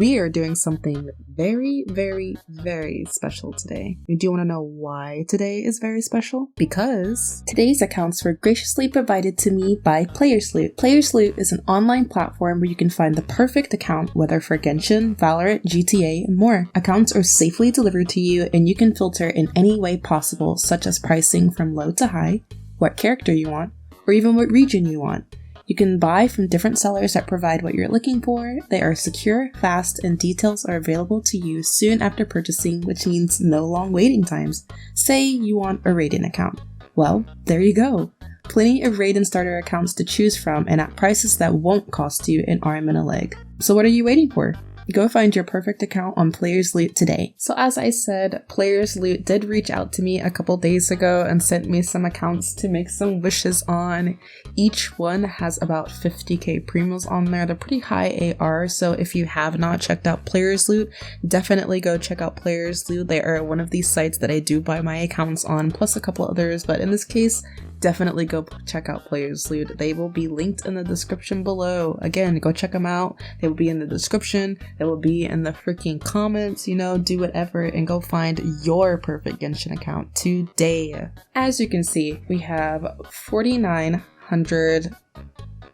We are doing something very, very, very special today. Do you want to know why today is very special? Because today's accounts were graciously provided to me by playersloot. Playersloot is an online platform where you can find the perfect account, whether for Genshin, Valorant, GTA, and more. Accounts are safely delivered to you, and you can filter in any way possible, such as pricing from low to high, what character you want, or even what region you want. You can buy from different sellers that provide what you're looking for. They are secure, fast, and details are available to you soon after purchasing, which means no long waiting times. Say you want a raiden account. Well, there you go. Plenty of raiden starter accounts to choose from and at prices that won't cost you an arm and a leg. So what are you waiting for? Go find your perfect account on playersloot today. So as I said, playersloot did reach out to me a couple days ago and sent me some accounts to make some wishes on. Each one has about 50k primos on there. They're pretty high AR, so if you have not checked out playersloot, definitely go check out playersloot. They are one of these sites that I do buy my accounts on, plus a couple others, but in this case, definitely go check out playersloot. They will be linked in the description below. Again, go check them out. They will be in the description. They will be in the freaking comments, do whatever and go find your perfect Genshin account today. As you can see, we have 4,900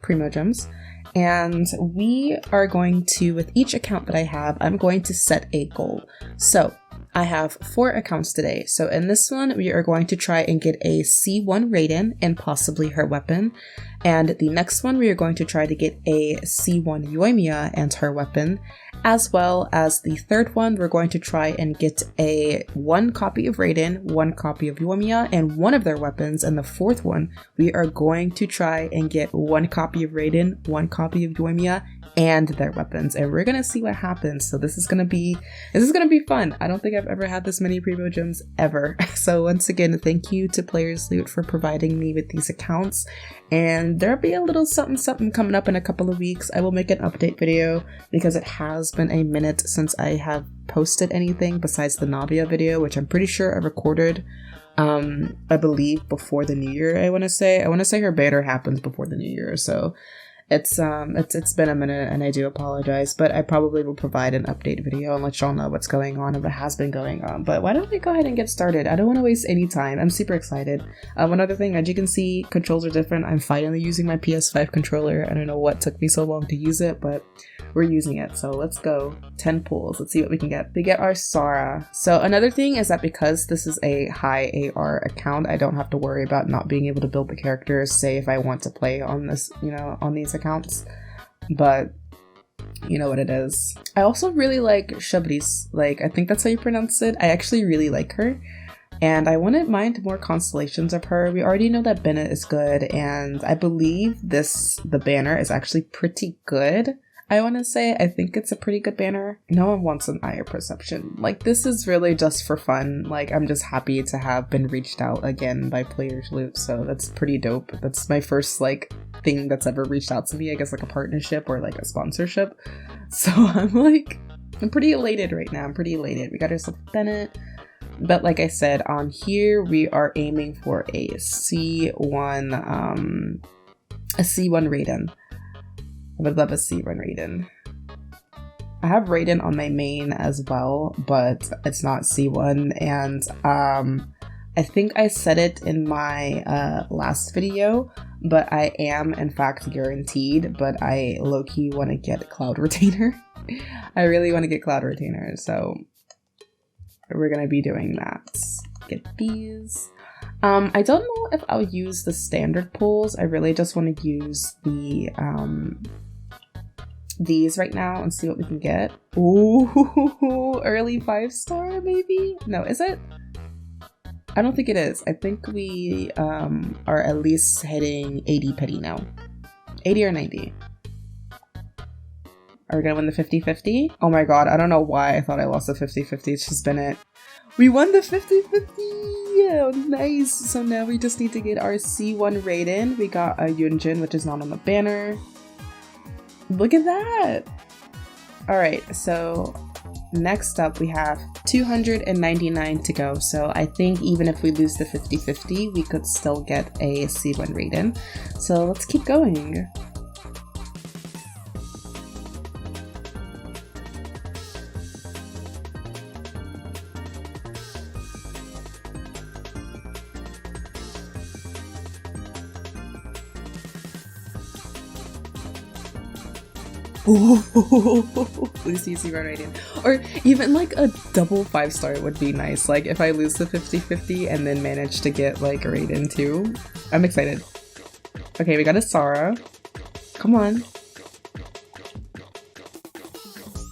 primogems. And we are going to, with each account that I have, I'm going to set a goal. So I have 4 accounts today. So in this one, we are going to try and get a C1 raiden and possibly her weapon. And the next one, we are going to try to get a C1 yoimiya and her weapon. As well as the third one, we're going to try and get a 1 copy of raiden, 1 copy of yoimiya, and one of their weapons. And the fourth one, we are going to try and get 1 copy of raiden, 1 copy of yoimiya, and their weapons, and we're gonna see what happens. So this is gonna be fun. I don't think I've ever had this many primogems ever. So once again, thank you to playersloot for providing me with these accounts, and there'll be a little something coming up in a couple of weeks. I will make an update video because it has been a minute since I have posted anything besides the Navia video, which I'm pretty sure I recorded I believe before the new year. I want to say her banner happens before the new year, so it's been a minute and I do apologize, but I probably will provide an update video and let y'all know what's going on if it has been going on. But why don't we go ahead and get started? I don't want to waste any time. I'm super excited. One other thing, as you can see, controls are different. I'm finally using my PS5 controller. I don't know what took me so long to use it, but we're using it. So let's go. 10 pulls. Let's see what we can get. We get our Sara. So another thing is that because this is a high AR account, I don't have to worry about not being able to build the characters, say if I want to play on this, on these accounts, but you know what it is. I also really like Shabris, I think that's how you pronounce it. I actually really like her, and I wouldn't mind more constellations of her. We already know that Bennett is good, and I believe the banner is actually pretty good. I want to say I think it's a pretty good banner. No one wants an eye perception. This is really just for fun. I'm just happy to have been reached out again by playersloot, so that's pretty dope. That's my first thing that's ever reached out to me, I guess a partnership or a sponsorship. So I'm pretty elated right now. I'm pretty elated. We got ourselves Bennett. But like I said, on here we are aiming for a C1 raiden. I would love a C1 raiden. I have raiden on my main as well, but it's not C1, and I think I said it in my last video, but I am in fact guaranteed, but I low-key want to get Cloud Retainer. I really want to get Cloud Retainer, so we're gonna be doing that. Get these. I don't know if I'll use the standard pulls. I really just want to use the these right now and see what we can get. Ooh, early 5-star maybe? No, is it? I don't think it is. I think we are at least hitting 80 petty now. 80 or 90. Are we gonna win the 50-50? Oh my god, I don't know why I thought I lost the 50-50. It's just been it. We won the 50-50! Yeah, nice! So now we just need to get our C1 raiden. We got a Yunjin, which is not on the banner. Look at that! Alright, so next up we have 299 to go. So I think even if we lose the 50-50, we could still get a C1 raiden. So let's keep going. Please CC run raiden. Or even like a double 5-star would be nice. Like if I lose the 50-50 and then manage to get like a raiden too. I'm excited. Okay, we got a Sara. Come on.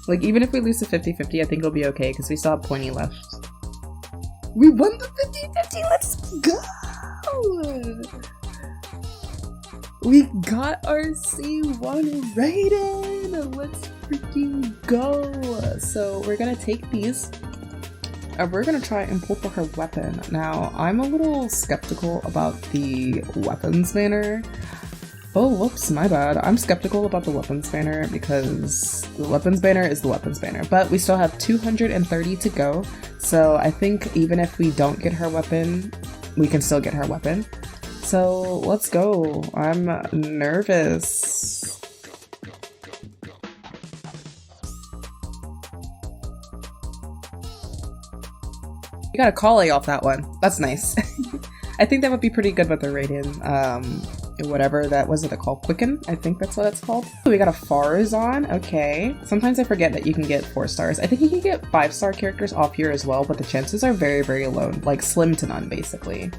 Like even if we lose the 50-50, I think it'll be okay because we still have 20 left. We won the 50-50, let's go! We got our C1 raiden! Let's freaking go! So we're gonna take these and we're gonna try and pull for her weapon. Now, I'm a little skeptical about the weapons banner. Oh, whoops, my bad. I'm skeptical about the weapons banner because the weapons banner is the weapons banner, but we still have 230 to go. So I think even if we don't get her weapon, we can still get her weapon. So let's go. I'm nervous. You got a Kale off that one. That's nice. I think that would be pretty good with the raiden. Whatever that was, it called Quicken? I think that's what it's called. We got a Farazan. Okay. Sometimes I forget that you can get 4 stars. I think you can get 5-star characters off here as well, but the chances are very, very low. Like slim to none, basically.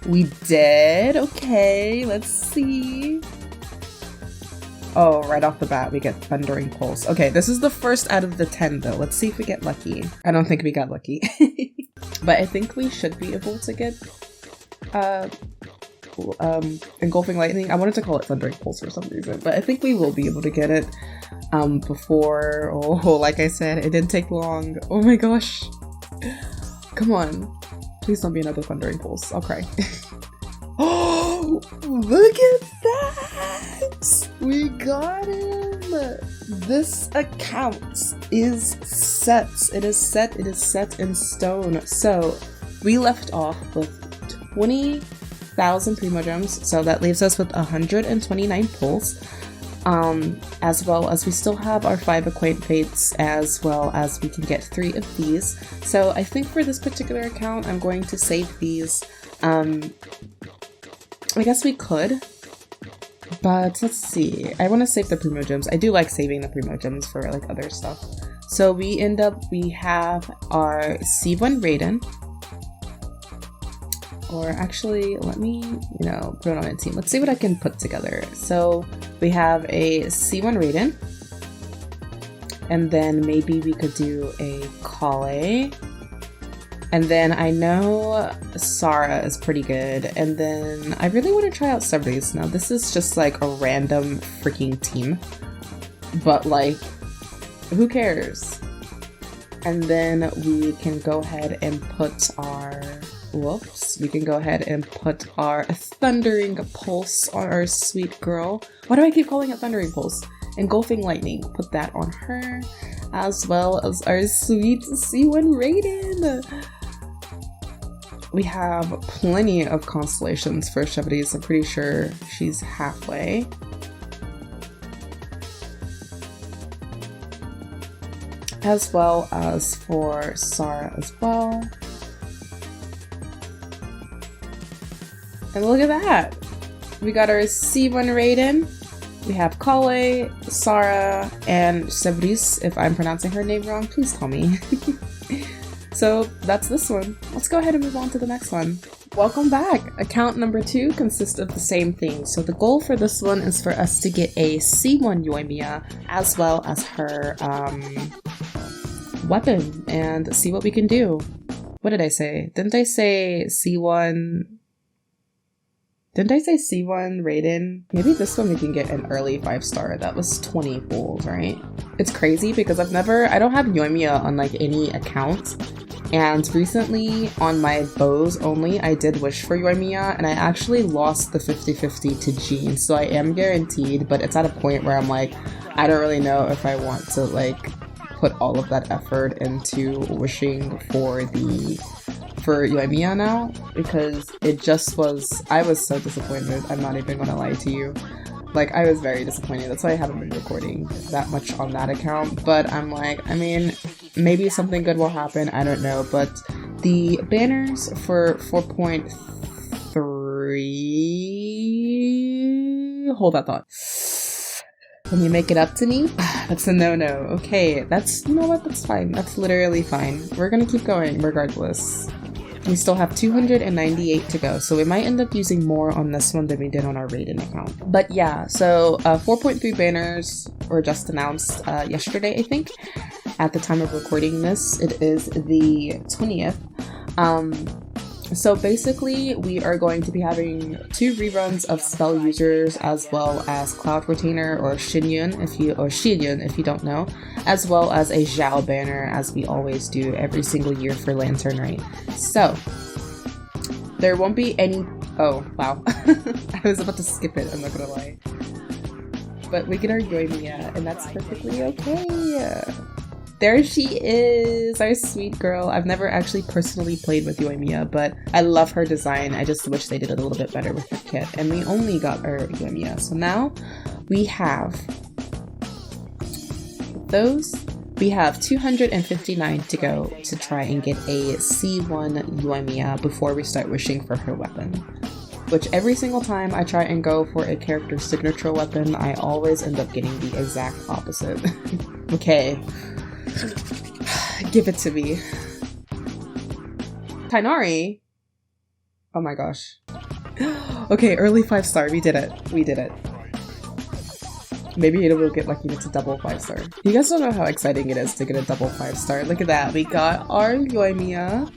We did. Okay, let's see. Oh, right off the bat, we get Thundering Pulse. Okay, this is the first out of the 10 though. Let's see if we get lucky. I don't think we got lucky. But I think we should be able to get Engulfing Lightning. I wanted to call it Thundering Pulse for some reason, but I think we will be able to get it before. Oh, like I said, it didn't take long. Oh my gosh. Come on. Please don't be another Thundering Pulse. I'll cry. Oh, look at that! We got him! This account is set. It is set. It is set in stone. So we left off with 20,000 primogems. So that leaves us with 129 pulls. As well as we still have our 5 Acquaint Fates, as well as we can get 3 of these. So I think for this particular account, I'm going to save these. I guess we could, but let's see. I want to save the primogems. I do like saving the primogems for like other stuff. So we have our C1 raiden. Or actually, let me, put it on a team. Let's see what I can put together. So we have a C1 raiden. And then maybe we could do a Kale. And then I know Sara is pretty good. And then I really want to try out Sabris. Now this is just like a random freaking team. But like, who cares? And then we can go ahead and put our... Whoops. We can go ahead and put our Thundering Pulse on our sweet girl. Why do I keep calling it Thundering Pulse? Engulfing Lightning. Put that on her. As well as our sweet C1 raiden. We have plenty of constellations for Sabris. I'm pretty sure she's halfway. As well as for Sara as well. And look at that! We got our C1 raiden. We have Kale, Sara, and Sabris. If I'm pronouncing her name wrong, please tell me. So that's this one. Let's go ahead and move on to the next one. Welcome back! Account number 2 consists of the same thing. So the goal for this one is for us to get a C1 yoimiya as well as her weapon and see what we can do. What did I say? Didn't I say C1 raiden? Maybe this one we can get an early 5-star. That was 20 pulls, right? It's crazy because I don't have yoimiya on like any account. And recently on my bows only, I did wish for yoimiya and I actually lost the 50-50 to Jean. So I am guaranteed, but it's at a point where I'm like, I don't really know if I want to like put all of that effort into wishing for yoimiya now, because I was so disappointed. I'm not even gonna lie to you. Like, I was very disappointed. That's why I haven't been recording that much on that account. But I'm like, I mean, maybe something good will happen. I don't know. But the banners for 4.3... Hold that thought. Can you make it up to me? That's a no-no. Okay, that's, you know what, that's fine. That's literally fine. We're gonna keep going regardless. We still have 298 to go, so we might end up using more on this one than we did on our raiden account. But yeah, so 4.3 banners were just announced yesterday, I think. At the time of recording this, it is the 20th. So basically, we are going to be having 2 reruns of spell users, as well as Cloud Retainer or Shinyun if you don't know, as well as a Zhao banner, as we always do every single year for Lantern Rite. So there won't be any. Oh wow, I was about to skip it. I'm not gonna lie, but we get our yoimiya, and that's perfectly okay. There she is, our sweet girl. I've never actually personally played with yoimiya, but I love her design. I just wish they did it a little bit better with her kit. And we only got our yoimiya. So now we have those. We have 259 to go to try and get a C1 yoimiya before we start wishing for her weapon. Which every single time I try and go for a character signature weapon, I always end up getting the exact opposite. Okay. Give it to me. Tighnari? Oh my gosh. Okay, early 5-star. We did it. We did it. Maybe we'll get lucky if it's a double 5-star. You guys don't know how exciting it is to get a double 5-star. Look at that. We got our yoimiya.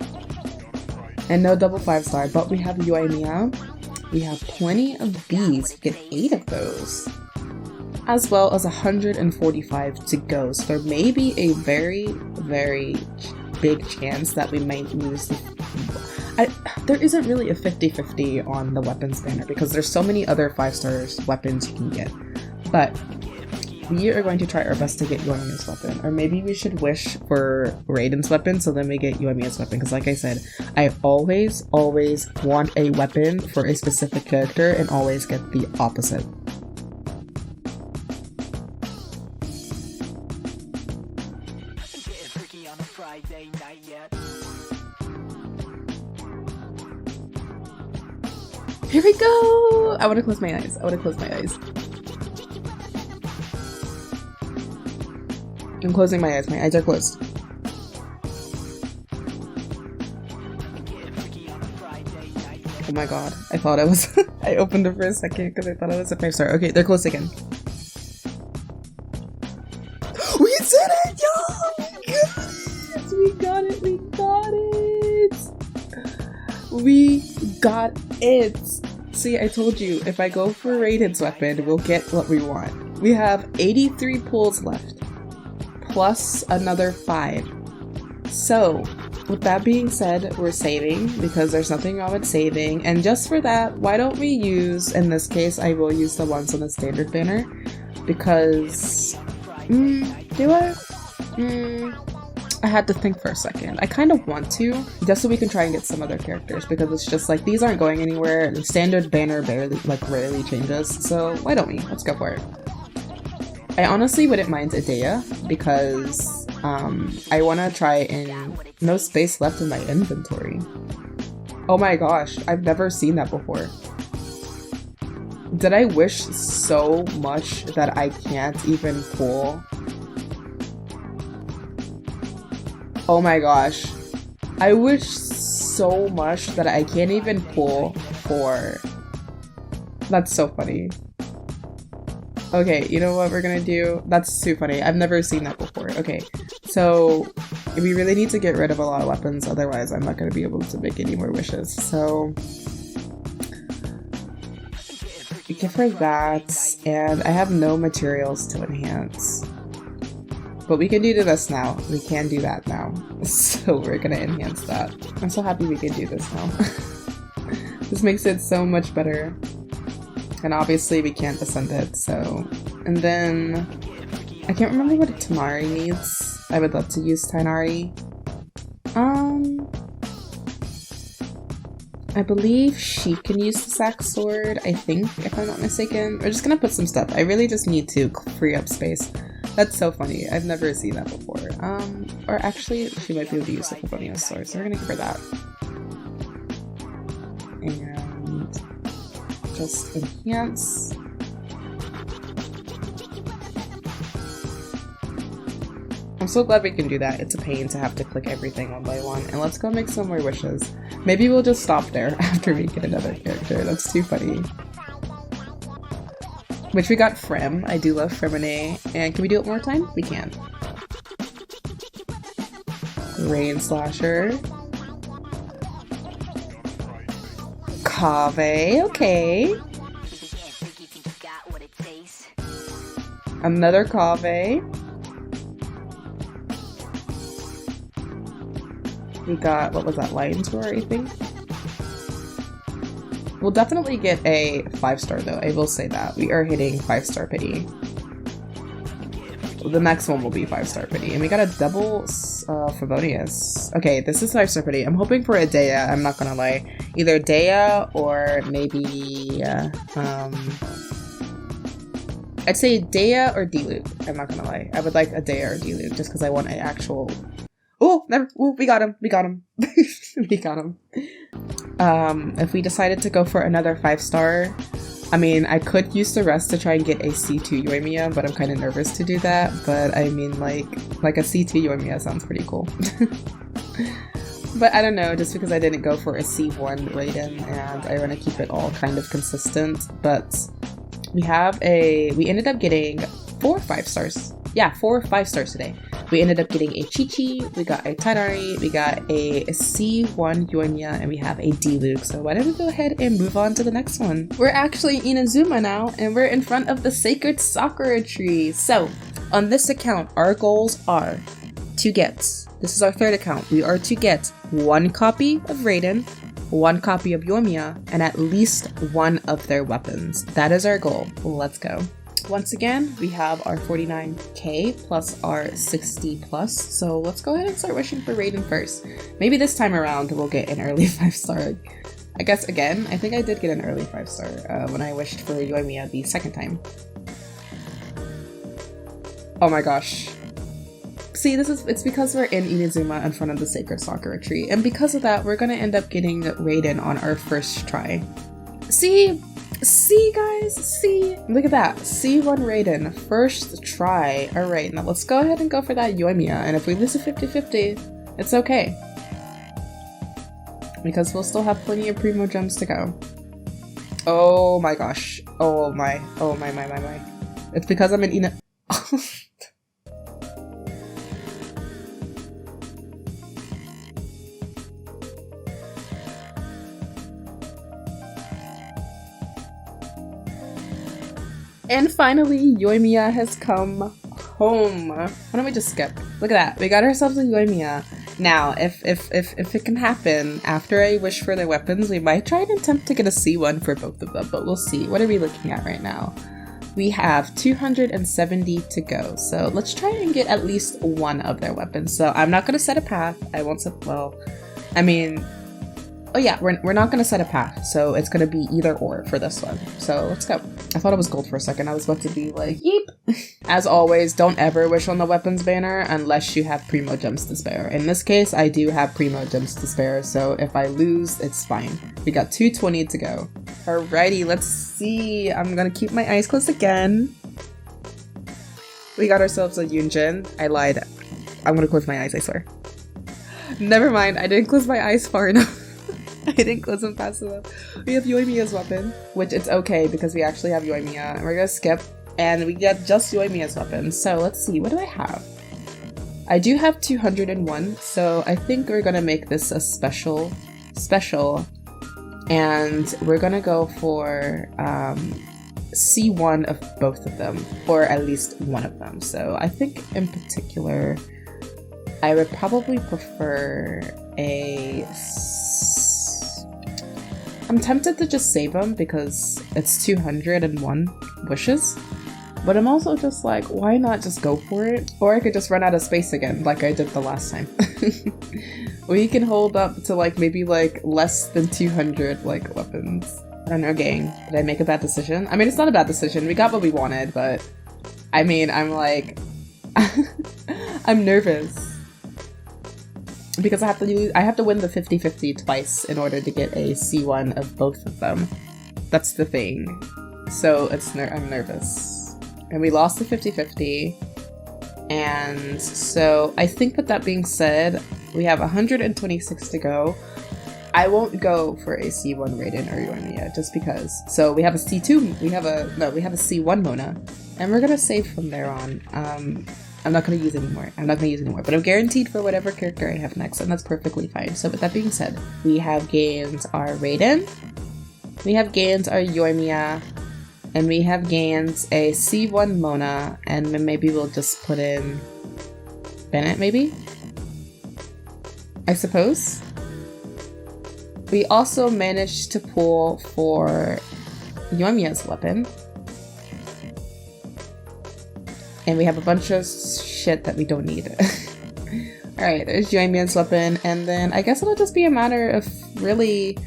And no double 5-star, but we have yoimiya. We have plenty of these. We get 8 of those. As well as 145 to go. So there may be a very, very big chance that we might lose there isn't really a 50-50 on the weapons banner because there's so many other 5-star weapons you can get. But we are going to try our best to get yoimiya's weapon. Or maybe we should wish for Raiden's weapon so then we get yoimiya's weapon. Because like I said, I always want a weapon for a specific character and always get the opposite. Here we go! I want to close my eyes. I'm closing my eyes. My eyes are closed. Oh my god. I thought I was... I opened it for a second because I thought I was a 5-star. Okay, they're closed again. We did it! Yo! We got it! We got it! See, I told you, if I go for Raiden's weapon, we'll get what we want. We have 83 pulls left. Plus another 5. So, with that being said, we're saving because there's nothing wrong with saving. And just for that, why don't we use, in this case, I will use the ones on the standard banner. Because, do I? I had to think for a second. I kind of want to, just so we can try and get some other characters because it's just like, these aren't going anywhere. The standard banner rarely changes. So why don't we? Let's go for it. I honestly wouldn't mind Idea because I want to try and no space left in my inventory. Oh my gosh, I've never seen that before. Did I wish so much that I can't even pull? Oh my gosh. I wish so much that I can't even pull for... That's so funny. Okay, you know what we're gonna do? That's too funny. I've never seen that before. Okay, so we really need to get rid of a lot of weapons, otherwise I'm not gonna be able to make any more wishes. So we give her that, and I have no materials to enhance. But we can do this now. We can do that now. So we're gonna enhance that. I'm so happy we can do this now. This makes it so much better. And obviously we can't ascend it, so... And then... I can't remember what Tighnari needs. I would love to use Tighnari. I believe she can use the sack sword, I think, if I'm not mistaken. We're just gonna put some stuff. I really just need to free up space. That's so funny. I've never seen that before. Or actually, she might be able to use the Favonius sword, so we're gonna give her that. And... just enhance. I'm so glad we can do that. It's a pain to have to click everything one by one. And let's go make some more wishes. Maybe we'll just stop there after we get another character. That's too funny. Which we got Frem. I do love Fremine. And can we do it one more time? We can. Rain Slasher. Kaveh. Okay. Another Kaveh. We got, what was that, Lion Tour, I think? We'll definitely get a 5-star though, I will say that. We are hitting 5-star pity. The next one will be 5-star pity. And we got a double Favonius. Okay, this is 5-star pity. I'm hoping for a Dea, I'm not gonna lie. Either Dea or maybe, I'd say Dea or Diluc. I'm not gonna lie. I would like a Dea or Diluc just because I want an actual... Oh, never. Oh, we got him. We got him. We got him. If we decided to go for another 5-star, I mean, I could use the rest to try and get a C2 yoimiya, but I'm kind of nervous to do that. But I mean, like a C2 yoimiya sounds pretty cool. But I don't know, just because I didn't go for a C1 raiden, and I want to keep it all kind of consistent. But we ended up getting 4 5-stars. Yeah, 4 5-stars today. We ended up getting a Chi-Chi, we got a Tighnari, we got a C1 yoimiya, and we have a Diluc. So why don't we go ahead and move on to the next one? We're actually in Inazuma now, and we're in front of the Sacred Sakura Tree. So, on this account, our goals are to get, this is our 3rd account, we are to get 1 copy of Raiden, 1 copy of Yoimiya, and at least 1 of their weapons. That is our goal. Let's go. Once again, we have our 49k plus our 60 plus, so let's go ahead and start wishing for Raiden first. Maybe this time around we'll get an early 5-star. I guess again, I think I did get an early 5-star when I wished for Yoimiya the 2nd time. Oh my gosh. See, it's because we're in Inazuma in front of the Sacred Sakura Tree, and because of that, we're gonna end up getting Raiden on our first try. See guys, see, look at that, C1 Raiden, first try. Alright, now let's go ahead and go for that Yoimiya, and if we lose a 50-50, it's okay. Because we'll still have plenty of primogems to go. Oh my gosh, oh my. It's because I'm in Ina- And finally, Yoimiya has come home. Why don't we just skip? Look at that. We got ourselves a Yoimiya. Now, if it can happen, after I wish for their weapons, we might try and attempt to get a C1 for both of them, but we'll see. What are we looking at right now? We have 270 to go, so let's try and get at least 1 of their weapons. So I'm not going to set a path. I won't set, well, I mean... Oh yeah, we're not gonna set a path, so it's gonna be either or for this one. So let's go. I thought it was gold for a second. I was about to be like, yeep. As always, don't ever wish on the weapons banner unless you have primogems to spare. In this case, I do have primogems to spare, so if I lose, it's fine. We got 220 to go. Alrighty, let's see. I'm gonna keep my eyes closed again. We got ourselves a Yunjin. I lied. I'm gonna close my eyes, I swear. Never mind, I didn't close my eyes far enough. I didn't close them fast enough. We have Yoimiya's weapon, which it's okay because we actually have Yoimiya. And we're gonna skip, and we get just Yoimiya's weapon. So let's see, what do I have? I do have 201, so I think we're gonna make this a special, and we're gonna go for C1 of both of them, or at least one of them. So I think in particular, I would probably prefer a... I'm tempted to just save them because it's 201 wishes, but I'm also just like, why not just go for it? Or I could just run out of space again like I did the last time. We can hold up to like maybe like less than 200 like weapons. I don't know, gang. Did I make a bad decision? I mean, it's not a bad decision. We got what we wanted, but I mean, I'm like, I'm nervous. Because I have to win the 50-50 twice in order to get a C1 of both of them. That's the thing. So I'm nervous. And we lost the 50-50. And so I think with that being said, we have 126 to go. I won't go for a C1 Raiden or yoimiya just because. So we have a C2, we have a C1 Mona, and we're gonna save from there on. I'm not gonna use anymore. But I'm guaranteed for whatever character I have next, and that's perfectly fine. So with that being said, we have gained our Raiden, we have gained our yoimiya, and we have gained a C1 Mona, and then maybe we'll just put in Bennett, maybe? I suppose? We also managed to pull for yoimiya's weapon. And we have a bunch of shit that we don't need. Alright, there's yoimiya's weapon, and then I guess it'll just be a matter of really...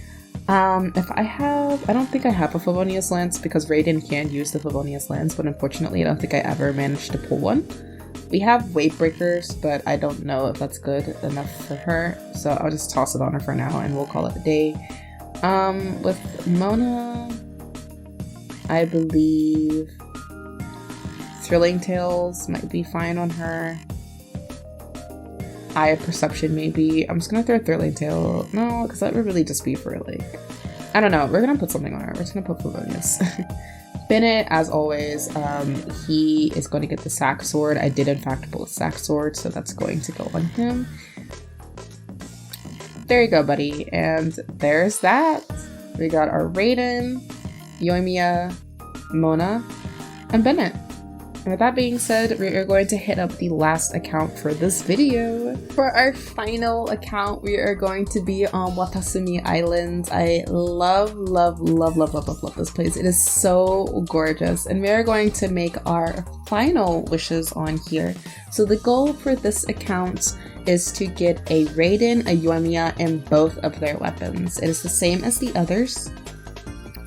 if I don't think I have a Favonius Lance because Raiden can use the Favonius Lance, but unfortunately I don't think I ever managed to pull one. We have Weight Breakers, but I don't know if that's good enough for her, so I'll just toss it on her for now and we'll call it a day. With Mona, I believe Thrilling Tales might be fine on her. Eye of Perception maybe. I'm just gonna throw Thrilling Tale. No, because that would really just be for like... I don't know. We're gonna put something on her. We're just gonna put Favonius. Bennett, as always, he is going to get the Sack Sword. I did in fact pull a Sack Sword, so that's going to go on him. There you go, buddy. And there's that. We got our Raiden, yoimiya, Mona, and Bennett. And with that being said, we are going to hit up the last account for this video. For our final account, we are going to be on Watasumi Island. I love this place. It is so gorgeous. And we are going to make our final wishes on here. So the goal for this account is to get a Raiden, a yoimiya, and both of their weapons. It is the same as the others,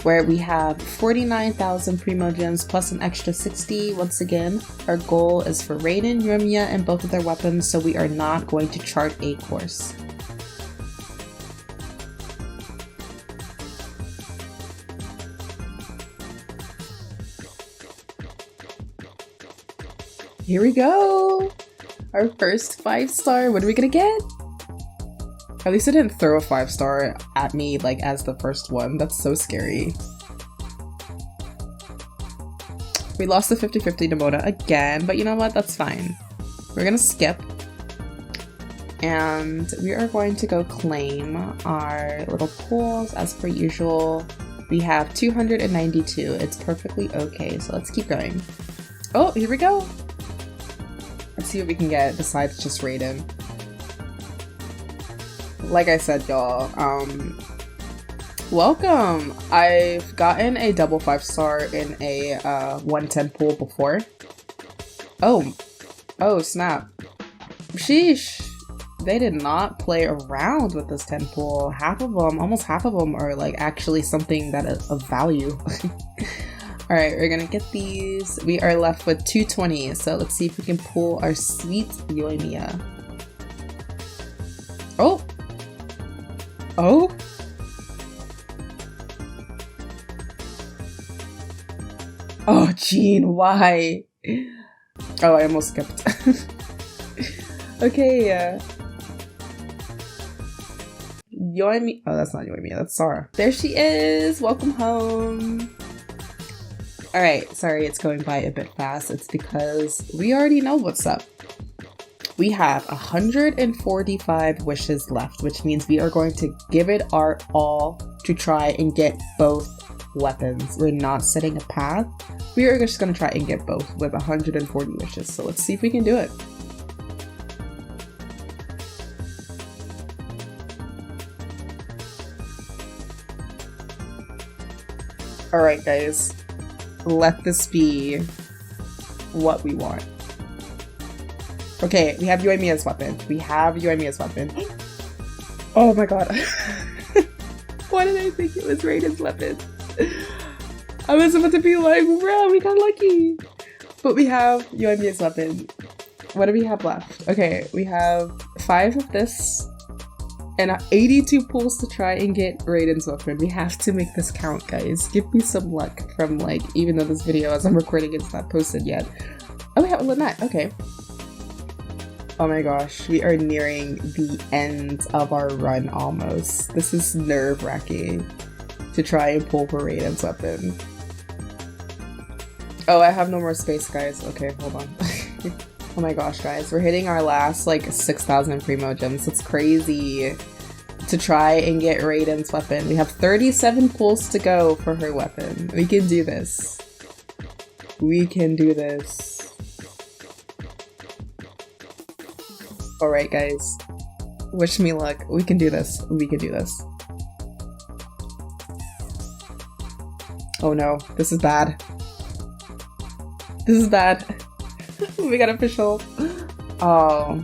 where we have 49,000 primogems plus an extra 60. Once again, our goal is for Raiden, yoimiya, and both of their weapons, so we are not going to chart a course. Here we go! Our first 5-star. What are we gonna get? At least it didn't throw a 5-star at me like as the first one. That's so scary. We lost the 50-50 to Mona again, but you know what? That's fine. We're gonna skip. And we are going to go claim our little pools as per usual. We have 292. It's perfectly okay, so let's keep going. Oh, here we go! Let's see what we can get besides just Raiden. Like I said, y'all, welcome! I've gotten a double 5-star in a 110 pool before. Oh snap. Sheesh. They did not play around with this 10 pool. Half of them, almost half of them are like actually something that is of value. Alright, we're gonna get these. We are left with 220, so let's see if we can pull our sweet yoimiya. Oh! Oh? Oh, Jean, why? Oh, I almost skipped. Okay, yoimiya. Oh, that's not yoimiya, that's Sarah. There she is! Welcome home! Alright, sorry it's going by a bit fast. It's because we already know what's up. We have 145 wishes left, which means we are going to give it our all to try and get both weapons. We're not setting a path. We are just going to try and get both with 140 wishes. So let's see if we can do it. Alright guys, let this be what we want. Okay, we have yoimiya's weapon. Oh my god. Why did I think it was Raiden's weapon? I was about to be like, bro, we got lucky. But we have yoimiya's weapon. What do we have left? Okay, we have 5 of this and 82 pulls to try and get Raiden's weapon. We have to make this count, guys. Give me some luck from, like, even though this video as I'm recording it's not posted yet. Oh, we have Lynette. Okay. Oh my gosh, we are nearing the end of our run almost. This is nerve-wracking to try and pull for Raiden's weapon. Oh, I have no more space, guys. Okay, hold on. Oh my gosh, guys, we're hitting our last like 6,000 primogems. That's crazy to try and get Raiden's weapon. We have 37 pulls to go for her weapon. We can do this. We can do this. Alright, guys. Wish me luck. We can do this. We can do this. Oh no, this is bad. This is bad. We got official. Oh.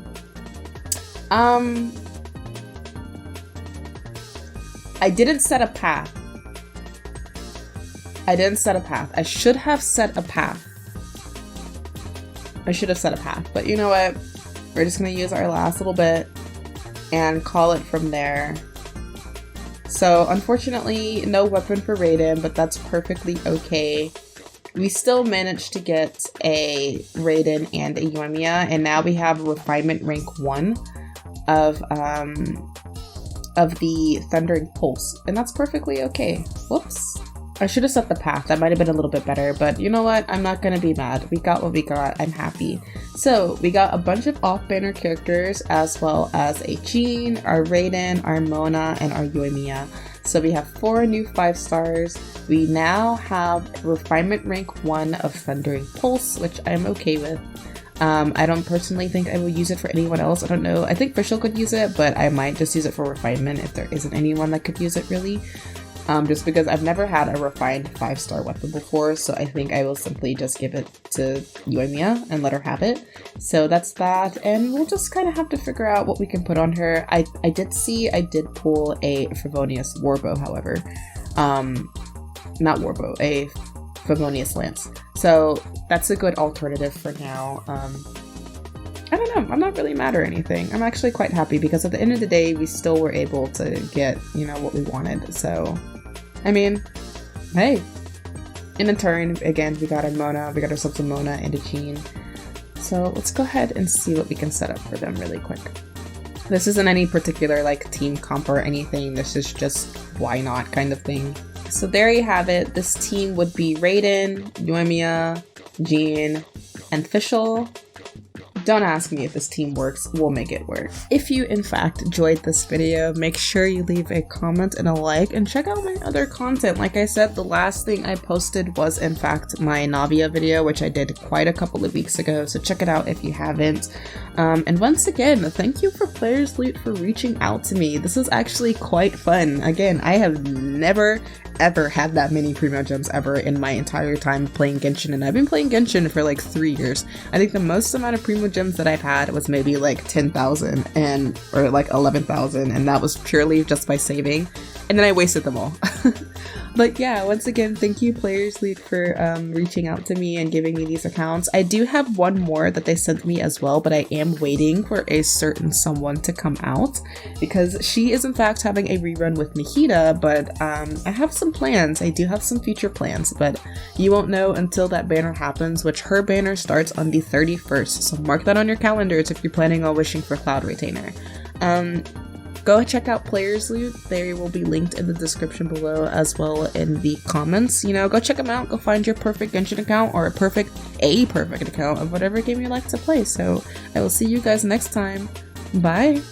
I didn't set a path. I didn't set a path. I should have set a path. I should have set a path, but you know what? We're just gonna use our last little bit and call it from there. So unfortunately, no weapon for Raiden, but that's perfectly okay. We still managed to get a Raiden and a Yoimiya, and now we have refinement rank 1 of the Thundering Pulse, and that's perfectly okay. Whoops. I should have set the path. That might have been a little bit better, but you know what? I'm not gonna be mad. We got what we got. I'm happy. So we got a bunch of off-banner characters, as well as a Jean, our Raiden, our Mona, and our Yoimiya. So we have 4 new 5 stars. We now have refinement rank 1 of Thundering Pulse, which I'm okay with. I don't personally think I will use it for anyone else. I don't know. I think Fischl could use it, but I might just use it for refinement if there isn't anyone that could use it really. Just because I've never had a refined 5-star weapon before, so I think I will simply just give it to Yoimiya and let her have it. So that's that, and we'll just kind of have to figure out what we can put on her. I did pull a Favonius Warbow, however. Not Warbow, a Favonius Lance. So that's a good alternative for now. I don't know, I'm not really mad or anything. I'm actually quite happy because at the end of the day, we still were able to get, you know, what we wanted. So, I mean, hey. In a turn, again, we got a Mona, we got ourselves a Mona and a Jean. So let's go ahead and see what we can set up for them really quick. This isn't any particular like team comp or anything, this is just why not kind of thing. So there you have it. This team would be Raiden, Yoimiya, Jean, and Fischl. Don't ask me if this team works, we'll make it work. If you in fact enjoyed this video, make sure you leave a comment and a like, and check out my other content. Like I said, the last thing I posted was in fact my Navia video, which I did quite a couple of weeks ago, so check it out if you haven't. And once again, thank you for playersloot for reaching out to me. This is actually quite fun. Again, I have never ever had that many primogems ever in my entire time playing Genshin, and I've been playing Genshin for like 3 years. I think the most amount of primogems that I've had was maybe like 10,000 or like 11,000, and that was purely just by saving, and then I wasted them all. But yeah, once again, thank you playersloot for reaching out to me and giving me these accounts. I do have one more that they sent me as well, but I am waiting for a certain someone to come out because she is in fact having a rerun with Nikita, but I have some plans. I do have some future plans, but you won't know until that banner happens, which her banner starts on the 31st, so mark that on your calendars if you're planning on wishing for Cloud Retainer. Go check out playersloot. They will be linked in the description below as well in the comments. You know, go check them out. Go find your perfect Genshin account or a perfect account of whatever game you like to play. So I will see you guys next time. Bye!